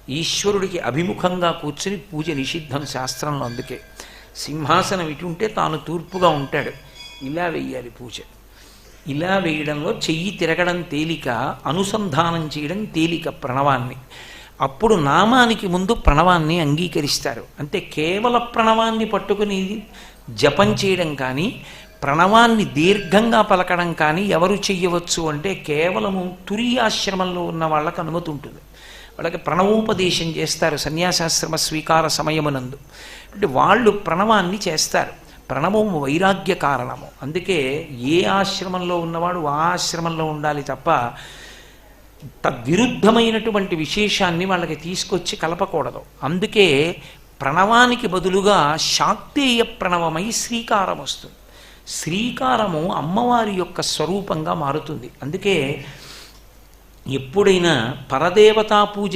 ఈశ్వరుడికి అభిముఖంగా కూర్చుని పూజ నిషిద్ధం శాస్త్రంలో. అందుకే సింహాసనం ఇటుంటే తాను తూర్పుగా ఉంటాడు. ఇలా వెయ్యాలి పూజ. ఇలా వేయడంలో చెయ్యి తిరగడం తేలిక, అనుసంధానం చేయడం తేలిక ప్రణవాన్ని. అప్పుడు నామానికి ముందు ప్రణవాన్ని అంగీకరిస్తారు. అంటే కేవల ప్రణవాన్ని పట్టుకుని జపం చేయడం కానీ, ప్రణవాన్ని దీర్ఘంగా పలకడం కానీ ఎవరు చెయ్యవచ్చు అంటే కేవలము తురీయాశ్రమంలో ఉన్న వాళ్ళకు అనుమతి ఉంటుంది. వాళ్ళకి ప్రణవోపదేశం చేస్తారు సన్యాసాశ్రమ స్వీకార సమయమునందు. అంటే వాళ్ళు ప్రణవాన్ని చేస్తారు. ప్రణవము వైరాగ్య కారణము. అందుకే ఏ ఆశ్రమంలో ఉన్నవాడు ఆ ఆశ్రమంలో ఉండాలి తప్ప తద్విరుద్ధమైనటువంటి విశేషాన్ని వాళ్ళకి తీసుకొచ్చి కలపకూడదు. అందుకే ప్రణవానికి బదులుగా శాక్తేయ ప్రణవమై శ్రీకారం వస్తుంది. శ్రీకారము అమ్మవారి యొక్క స్వరూపంగా మారుతుంది. అందుకే ఎప్పుడైనా పరదేవతా పూజ